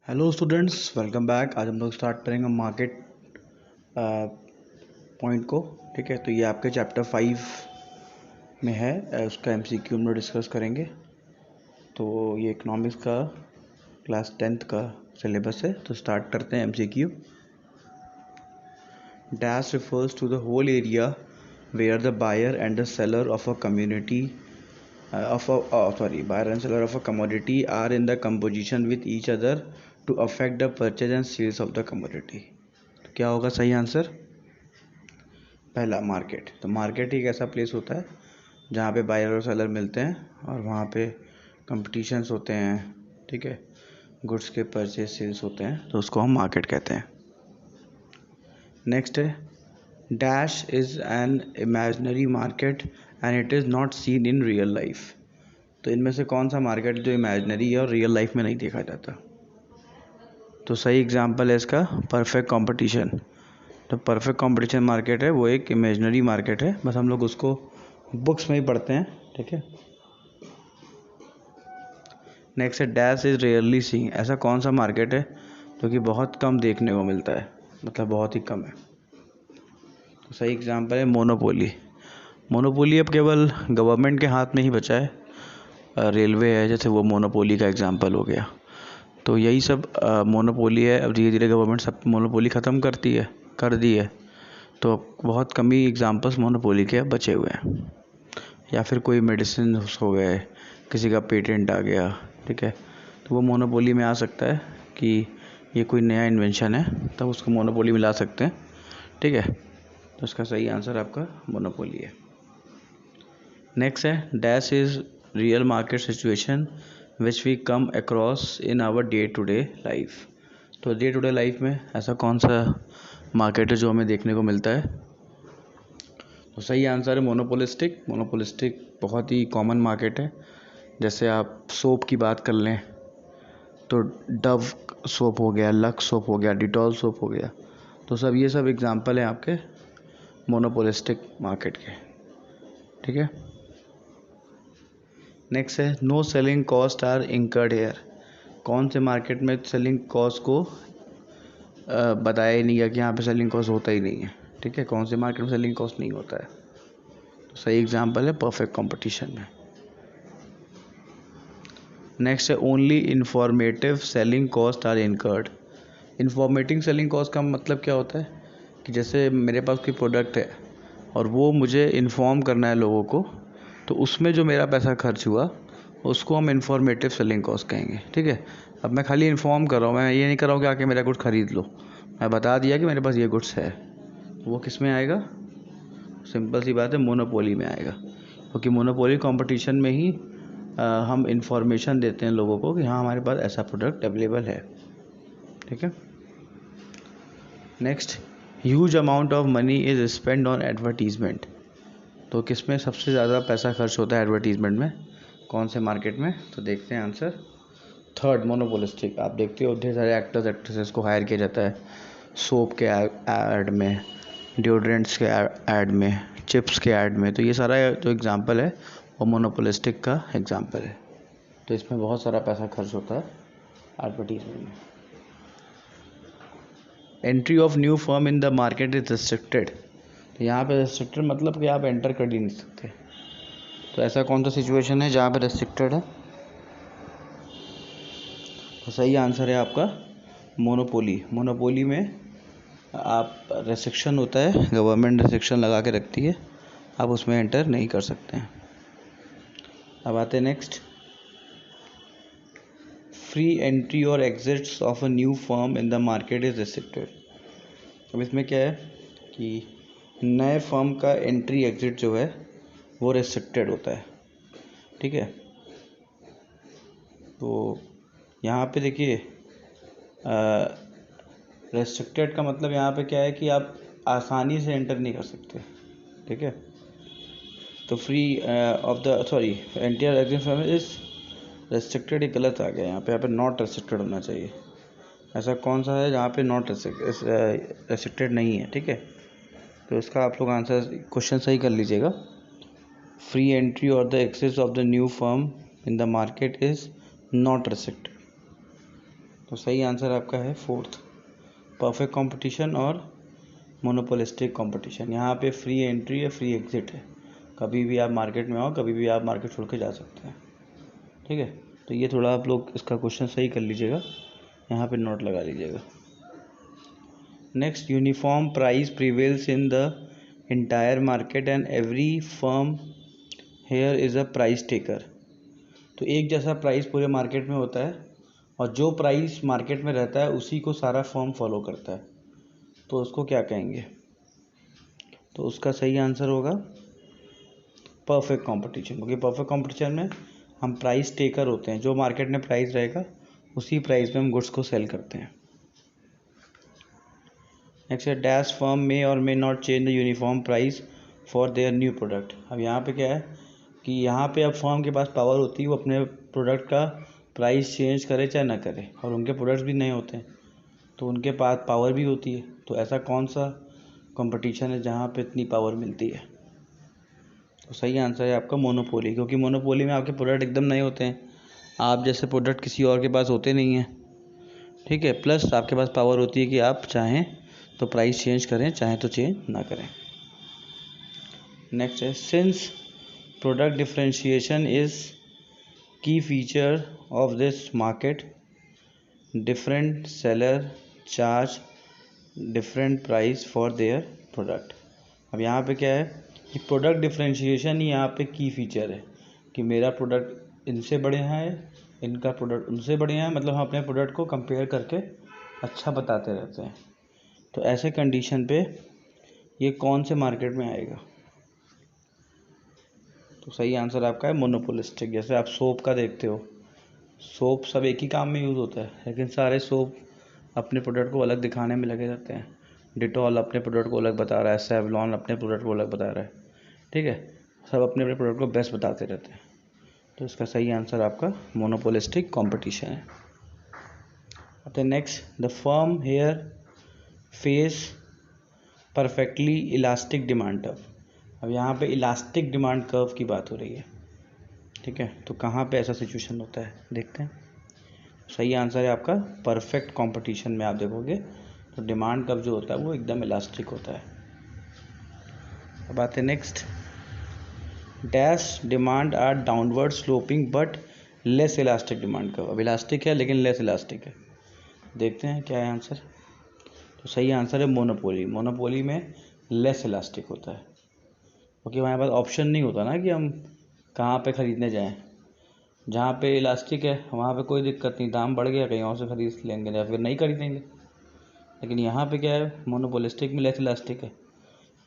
Hello students, welcome back. आज हम लोग स्टार्ट करेंगे मार्केट पॉइंट को। ठीक है, तो ये आपके चैप्टर 5 में है। उसका एमसीक्यू हम लोग डिस्कस करेंगे। तो ये इकोनॉमिक्स का क्लास 10th का सिलेबस है। तो स्टार्ट करते हैं MCQ. Dash refers to the whole area where the buyer and the seller of a community buyer and seller of a commodity are in the composition with each other to affect the purchase and sales of the commodity। तो क्या होगा सही answer? पहला, market. तो market एक ऐसा place होता है जहाँ पे बायर और सेलर मिलते हैं और वहाँ पे कंपटीशंस होते हैं। ठीक है, गुड्स के परचेज सेल्स होते हैं, तो उसको हम मार्केट कहते हैं। नेक्स्ट है, dash is an imaginary market and it is not seen in real life. तो इनमें से कौन सा मार्केट जो इमेजिनरी है और रियल लाइफ में नहीं देखा जाता? तो सही एग्जांपल है इसका परफेक्ट कंपटीशन। तो परफेक्ट कंपटीशन मार्केट है, वो एक इमेजिनरी मार्केट है, बस हम लोग उसको बुक्स में ही पढ़ते हैं। ठीक है। नेक्स्ट है, डैश इज़ रेयरली सीन। ऐसा कौन सा मार्केट है जो कि बहुत कम देखने को मिलता है, मतलब बहुत ही कम है? तो सही एग्जांपल है मोनोपोली। मोनोपोली अब केवल गवर्नमेंट के हाथ में ही बचा है। रेलवे है जैसे, वो मोनोपोली का एग्जांपल हो गया। तो यही सब मोनोपोली है। अब धीरे धीरे गवर्नमेंट सब मोनोपोली ख़त्म कर दी है। तो बहुत कम ही एग्जांपल्स मोनोपोली के बचे हुए हैं। या फिर कोई मेडिसिन हो गए, किसी का पेटेंट आ गया। ठीक है, तो वो मोनोपोली में आ सकता है कि ये कोई नया इन्वेंशन है, तब उसको मोनोपोली में ला सकते हैं। ठीक है, तो इसका सही आंसर आपका मोनोपोली है। नेक्स्ट है, dash is real market situation which we come across in our day to day life. तो डे टू डे लाइफ में ऐसा कौन सा मार्केट है जो हमें देखने को मिलता है? तो सही आंसर है मोनोपोलिस्टिक। मोनोपोलिस्टिक बहुत ही कॉमन मार्केट है। जैसे आप सोप की बात कर लें तो डव सोप हो गया, लक्स सोप हो गया, डिटॉल सोप हो गया। तो सब ये सब एग्जांपल हैं आपके मोनोपोलिस्टिक मार्केट के। ठीक है। नेक्स्ट है, no selling cost are incurred here. कौन से मार्केट में सेलिंग कॉस्ट को बताया ही नहीं गया कि यहाँ पे सेलिंग कॉस्ट होता ही नहीं है? ठीक है, कौन से मार्केट में सेलिंग कॉस्ट नहीं होता है? तो सही एग्जांपल है परफेक्ट कंपटीशन में। नेक्स्ट है, only informative selling cost are incurred. Informative selling cost का मतलब क्या होता है कि जैसे मेरे पास कोई प्रोडक्ट है और वो मुझे इन्फॉर्म करना है लोगों को, तो उसमें जो मेरा पैसा खर्च हुआ उसको हम इंफॉर्मेटिव सेलिंग कॉस्ट कहेंगे। ठीक है, अब मैं खाली इन्फॉर्म कर रहा हूँ, मैं ये नहीं कर रहा हूँ कि आके मेरा गुड्स खरीद लो। मैं बता दिया कि मेरे पास ये गुड्स है, वो किस में आएगा? सिंपल सी बात है, मोनोपोली में आएगा। क्योंकि मोनोपोली कंपटीशन में ही हम इंफॉर्मेशन देते हैं लोगों को कि हाँ हमारे पास ऐसा प्रोडक्ट अवेलेबल है। ठीक है। Next, huge amount of money is spend on advertisement. तो किस में सबसे ज़्यादा पैसा खर्च होता है एडवर्टीजमेंट में? कौन से मार्केट में? तो देखते हैं आंसर, थर्ड, मोनोपोलिस्टिक। आप देखते हो ढेर सारे एक्टर्स एक्ट्रेसेस को हायर किया जाता है सोप के ऐड में, डिओड्रेंट्स के ऐड में, चिप्स के ऐड में। तो ये सारा जो एग्जांपल है वो मोनोपोलिस्टिक का एग्जांपल है। तो इसमें बहुत सारा पैसा खर्च होता है एडवर्टीजमेंट में। Entry of new firm in the market is restricted. तो यहाँ पे रिस्ट्रिक्टेड मतलब कि आप एंटर कर ही नहीं सकते। तो ऐसा कौन सा सिचुएशन है जहाँ पे रिस्ट्रिक्टेड है? तो सही आंसर है आपका मोनोपोली। मोनोपोली में आप रेस्ट्रिक्शन होता है, गवर्नमेंट रेस्ट्रिक्शन लगा के रखती है, आप उसमें एंटर नहीं कर सकते हैं। अब आते हैं नेक्स्ट, फ्री एंट्री और exits of a new firm in the market is restricted. अब इसमें क्या है कि नए फर्म का एंट्री एग्जिट जो है वो रेस्ट्रिक्टेड होता है। ठीक है, तो यहाँ पे देखिए रेस्ट्रिक्टेड का मतलब यहाँ पे क्या है कि आप आसानी से एंटर नहीं कर सकते। ठीक है, तो फ्री ऑफ द एंट्री और एग्जिट फर्म इज रेस्ट्रिक्टेड, ये गलत आ गया। यहाँ पे नॉट रेस्ट्रिक्टेड होना चाहिए। ऐसा कौन सा है जहाँ पे नॉट रेस्ट्रिक्टेड नहीं है? ठीक है, तो इसका आप लोग आंसर क्वेश्चन सही कर लीजिएगा। फ्री एंट्री और the access of the new firm in the market is not restricted. तो सही आंसर आपका है फोर्थ, परफेक्ट कंपटीशन और मोनोपोलिस्टिक कंपटीशन। यहाँ पे फ्री एंट्री या फ्री एग्जिट है, कभी भी आप मार्केट में आओ, कभी भी आप मार्केट छोड़ के जा सकते हैं। ठीक है, तो ये थोड़ा आप लोग इसका क्वेश्चन सही कर लीजिएगा, यहाँ पे नोट लगा लीजिएगा। Next, uniform price prevails in the entire market and every firm here is a price taker. तो एक जैसा प्राइस पूरे मार्केट में होता है और जो प्राइस मार्केट में रहता है उसी को सारा फर्म फॉलो करता है, तो उसको क्या कहेंगे? तो उसका सही आंसर होगा परफेक्ट कंपटीशन, क्योंकि परफेक्ट कंपटीशन में हम प्राइस टेकर होते हैं, जो मार्केट में प्राइस रहेगा उसी प्राइस में हम गुड्स को सेल करते हैं। नेक्स्ट है, डैश फर्म मे और may not change the uniform price for their new product. अब यहाँ पे क्या है कि यहाँ पे अब फर्म के पास पावर होती है वो अपने प्रोडक्ट का प्राइस चेंज करे चाहे ना करे, और उनके प्रोडक्ट्स भी नए होते हैं तो उनके पास पावर भी होती है। तो ऐसा कौन सा कंपटीशन है जहाँ पे इतनी पावर मिलती है? तो सही आंसर है आपका मोनोपोली, क्योंकि मोनोपोली में आपके प्रोडक्ट एकदम नए होते हैं, आप जैसे प्रोडक्ट किसी और के पास होते नहीं हैं। ठीक है, प्लस आपके पास पावर होती है कि आप चाहें तो प्राइस चेंज करें, चाहें तो चेंज ना करें। नेक्स्ट है, सिंस प्रोडक्ट डिफरेंशिएशन इज की feature of this market, different seller charge different price for their product. अब यहाँ पे क्या है कि प्रोडक्ट डिफरेंशिएशन ही यहाँ पे की फीचर है कि मेरा प्रोडक्ट इनसे बढ़िया है, इनका प्रोडक्ट उनसे बढ़िया है, मतलब हम अपने प्रोडक्ट को कंपेयर करके अच्छा बताते रहते हैं। तो ऐसे कंडीशन पे ये कौन से मार्केट में आएगा? तो सही आंसर आपका है मोनोपोलिस्टिक। जैसे आप सोप का देखते हो, सोप सब एक ही काम में यूज़ होता है, लेकिन सारे सोप अपने प्रोडक्ट को अलग दिखाने में लगे रहते हैं। डिटॉल अपने प्रोडक्ट को अलग बता रहा है, सेवलॉन अपने प्रोडक्ट को अलग बता रहा है। ठीक है, सब अपने अपने प्रोडक्ट को बेस्ट बताते रहते हैं, तो इसका सही आंसर आपका मोनोपोलिस्टिक कंपटीशन है। अब next, the firm here face perfectly elastic demand curve. अब यहाँ पे इलास्टिक डिमांड कर्व की बात हो रही है। ठीक है, तो कहाँ पे ऐसा सिचुएशन होता है देखते हैं। सही आंसर है आपका परफेक्ट कंपटीशन में आप देखोगे तो डिमांड कर्व जो होता है वो एकदम इलास्टिक होता है। अब आते हैं next, dash demand are downward sloping but less elastic demand curve. अब इलास्टिक है लेकिन लेस इलास्टिक है, देखते हैं क्या है आंसर। तो सही आंसर है मोनोपोली। मोनोपोली में लेस इलास्टिक होता है, क्योंकि हमारे पास ऑप्शन नहीं होता ना कि हम कहाँ पे ख़रीदने जाएं। जहाँ पे इलास्टिक है वहाँ पे कोई दिक्कत नहीं, दाम बढ़ गया कहीं और से ख़रीद लेंगे या फिर नहीं खरीदेंगे। लेकिन यहाँ पे क्या है, मोनोपोलिस्टिक में लेस इलास्टिक है,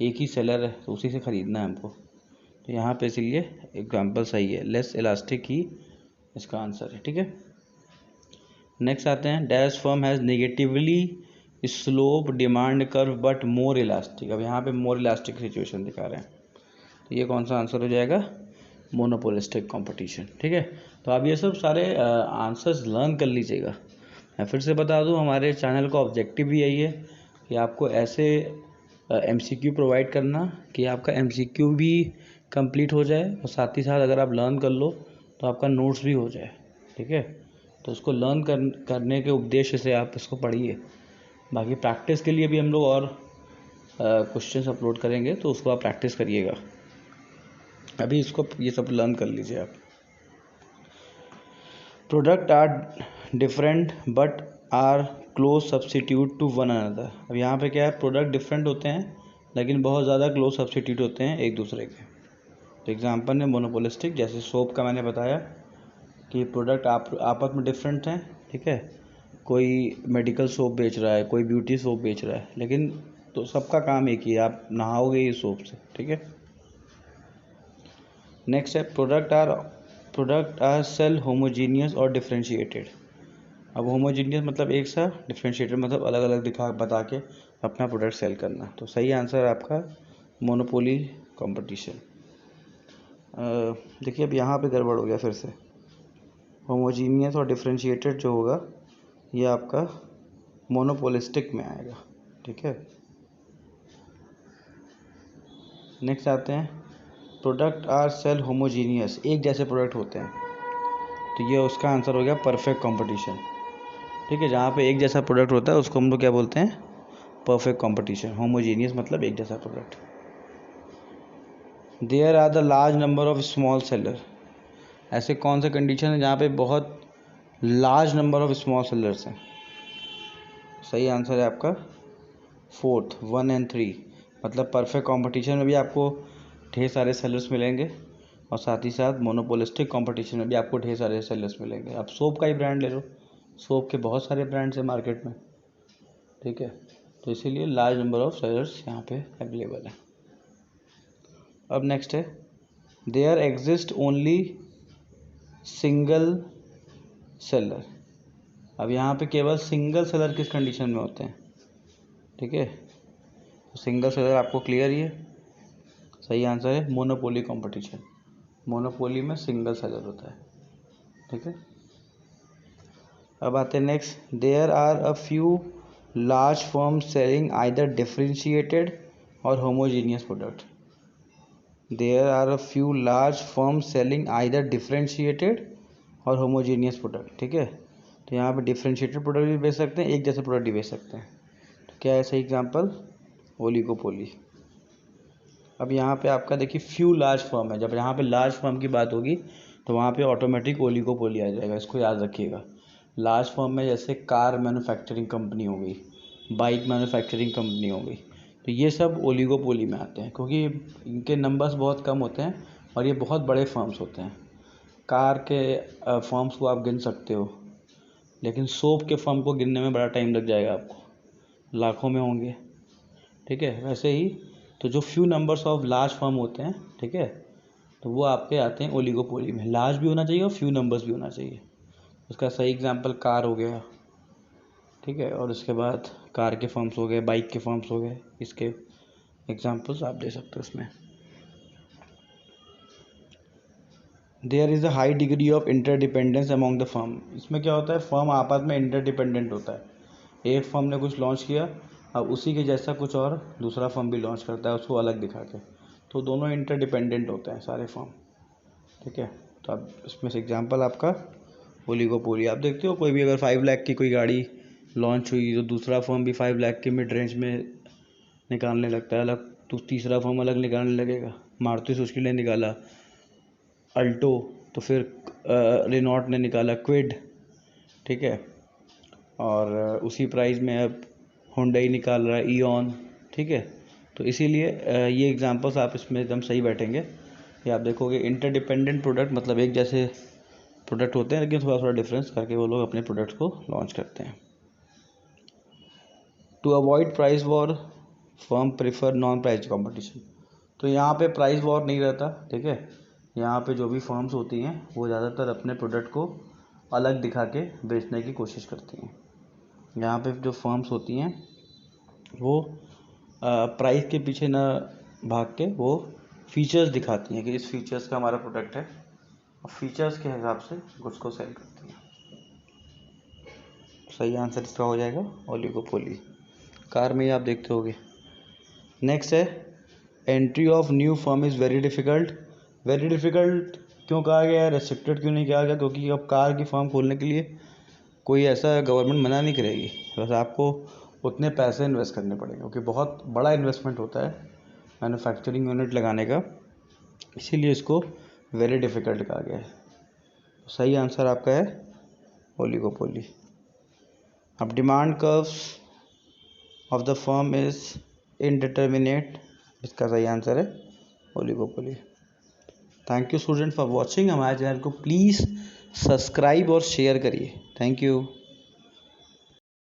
एक ही सेलर है तो उसी से ख़रीदना है हमको, तो यहाँ पे इसीलिए एग्जाम्पल सही है, लेस इलास्टिक ही इसका आंसर है। ठीक है, नेक्स्ट आते हैं, dash firm has negatively slope demand curve but more elastic. अब यहाँ पे मोर इलास्टिक सिचुएशन दिखा रहे हैं, तो ये कौन सा आंसर हो जाएगा? Monopolistic competition. ठीक है, तो आप ये सब सारे आंसर्स लर्न कर लीजिएगा। मैं फिर से बता दूं, हमारे चैनल का ऑब्जेक्टिव भी यही है कि आपको ऐसे MCQ प्रोवाइड करना कि आपका MCQ भी कंप्लीट हो जाए और साथ ही साथ अगर आप लर्न कर लो तो आपका नोट्स भी हो जाए। ठीक है, तो उसको लर्न करने के उद्देश्य से आप इसको पढ़िए। बाकी प्रैक्टिस के लिए भी हम लोग और क्वेश्चंस अपलोड करेंगे, तो उसको आप प्रैक्टिस करिएगा। अभी इसको ये सब लर्न कर लीजिए आप। Product are different but are close substitute to one another. अब यहाँ पे क्या है, प्रोडक्ट डिफरेंट होते हैं लेकिन बहुत ज़्यादा क्लोज सब्सिट्यूट होते हैं एक दूसरे के। तो एग्जांपल है मोनोपोलिस्टिक, जैसे सोप का मैंने बताया कि प्रोडक्ट आपस में डिफरेंट हैं। ठीक है, कोई मेडिकल सोप बेच रहा है, कोई ब्यूटी सोप बेच रहा है, लेकिन तो सबका काम एक ही है, आप नहाओगे ये सोप से। ठीक है, नेक्स्ट है, प्रोडक्ट आर सेल होमोजीनियस और डिफरेंशिएटेड। अब होमोजीनियस मतलब एक सा, डिफरेंशिएटेड मतलब अलग अलग बता के अपना प्रोडक्ट सेल करना। तो सही आंसर है आपका मोनोपोली कंपटीशन। देखिए अब यहाँ पे गड़बड़ हो गया फिर से, होमोजीनियस और डिफरेंशिएटेड जो होगा ये आपका मोनोपोलिस्टिक में आएगा। ठीक है, नेक्स्ट आते हैं, प्रोडक्ट आर सेल होमोजीनियस, एक जैसे प्रोडक्ट होते हैं, तो ये उसका आंसर हो गया परफेक्ट कंपटीशन। ठीक है, जहाँ पे एक जैसा प्रोडक्ट होता है उसको हम लोग क्या बोलते हैं, परफेक्ट कंपटीशन। होमोजीनियस मतलब एक जैसा product. There are the large number of small seller, ऐसे कौन सा कंडीशन है जहाँ पे बहुत large number of small sellers हैं। सही आंसर है आपका फोर्थ, 1 और 3, मतलब परफेक्ट कंपटीशन में भी आपको ढेर सारे सेलर्स मिलेंगे और साथ ही साथ मोनोपोलिस्टिक कंपटीशन में भी आपको ढेर सारे सेलर्स मिलेंगे। आप सोप का ही ब्रांड ले लो, सोप के बहुत सारे ब्रांड्स हैं मार्केट में, ठीक है, तो इसीलिए लार्ज नंबर ऑफ सेलर्स यहाँ पे अवेलेबल है। अब नेक्स्ट है, there exist only single seller. अब यहाँ पे केवल सिंगल सेलर किस कंडीशन में होते हैं, ठीक है, तो सिंगल सेलर आपको क्लियर ही है। सही आंसर है मोनोपोली कंपटीशन। मोनोपोली में सिंगल सेलर होता है, ठीक है। अब आते हैं next, there are a few large firm selling either differentiated और homogeneous product. There are a few large firm selling either differentiated और होमोजीनियस प्रोडक्ट, ठीक है, तो यहाँ पे डिफरेंशिएटेड प्रोडक्ट भी बेच सकते हैं, एक जैसे प्रोडक्ट भी बेच सकते हैं। तो क्या है सही एग्जांपल, ओलिगोपोली। अब यहाँ पे आपका देखिए फ्यू लार्ज फर्म है, जब यहाँ पे लार्ज फर्म की बात होगी तो वहाँ पे ऑटोमेटिक ओलिगोपोली आ जाएगा, इसको याद रखिएगा। लार्ज फर्म में जैसे कार मैन्युफैक्चरिंग कंपनी हो गई, बाइक मैन्युफैक्चरिंग कंपनी हो गई, तो ये सब ओलिगोपोली में आते हैं क्योंकि इनके नंबर्स बहुत कम होते हैं और ये बहुत बड़े फर्म्स होते हैं। कार के फर्म्स को आप गिन सकते हो, लेकिन सोप के फर्म को गिनने में बड़ा टाइम लग जाएगा आपको, लाखों में होंगे, ठीक है। वैसे ही तो जो few numbers of large firm होते हैं, ठीक है, तो वो आपके आते हैं ओलिगोपोली में। लार्ज भी होना चाहिए और फ्यू नंबर्स भी होना चाहिए। उसका सही एग्जांपल कार हो गया, ठीक है, और उसके बाद कार के फर्म्स हो गए, बाइक के फर्म्स हो गए, इसके एग्जांपल्स आप दे सकते हो उसमें। There is a high degree of interdependence among the firm. इसमें क्या होता है, फर्म आपस में इंटरडिपेंडेंट होता है। एक फर्म ने कुछ लॉन्च किया, अब उसी के जैसा कुछ और दूसरा फर्म भी लॉन्च करता है उसको अलग दिखा के, तो दोनों इंटरडिपेंडेंट होते हैं सारे फर्म, ठीक है। तो अब इसमें से एग्जांपल आपका ओलिगोपोली। आप देखते हो कोई भी अगर 5 लाख की कोई गाड़ी लॉन्च हुई तो दूसरा फर्म भी 5 लाख के मिड रेंज में निकालने लगता है अलग, तो तीसरा फर्म अलग निकालने लगेगा। मारुति सुजुकी ने निकाला अल्टो, तो फिर रेनॉल्ट ने निकाला क्विड, ठीक है, और उसी प्राइस में अब हुंडई निकाल रहा है ईऑन, ठीक है। तो इसीलिए ये एग्जांपल्स आप इसमें एकदम सही बैठेंगे कि आप देखोगे इंटरडिपेंडेंट प्रोडक्ट मतलब एक जैसे प्रोडक्ट होते हैं लेकिन थोड़ा थोड़ा डिफरेंस करके वो लोग अपने प्रोडक्ट्स को लॉन्च करते हैं। To avoid price war firm prefer non price competition. तो यहाँ पे प्राइस वॉर नहीं रहता, ठीक है। यहाँ पे जो भी फर्म्स होती हैं वो ज़्यादातर अपने प्रोडक्ट को अलग दिखा के बेचने की कोशिश करती हैं। यहाँ पे जो फर्म्स होती हैं वो प्राइस के पीछे ना भाग के वो फीचर्स दिखाती हैं कि इस फीचर्स का हमारा प्रोडक्ट है, और फीचर्स के हिसाब से गुड्स को सेल करती हैं। सही आंसर इसका हो जाएगा ओलिगोपोली। कार में ही आप देखते होगे। नेक्स्ट है, entry of new firm is very difficult. Very difficult क्यों कहा गया है, रेस्ट्रिक्टेड क्यों नहीं कहा गया, क्योंकि अब कार की फर्म खोलने के लिए कोई ऐसा गवर्नमेंट मना नहीं करेगी, बस आपको उतने पैसे इन्वेस्ट करने पड़ेंगे क्योंकि बहुत बड़ा इन्वेस्टमेंट होता है मैन्युफैक्चरिंग यूनिट लगाने का, इसीलिए इसको वेरी डिफ़िकल्ट कहा गया है। सही आंसर आपका है ओलिगोपोली। अब demand curves of the firm is indeterminate, इसका सही आंसर है oligopoly. Thank you student for watching. हमारे चैनल को प्लीज़ सब्सक्राइब और शेयर करिए। Thank you.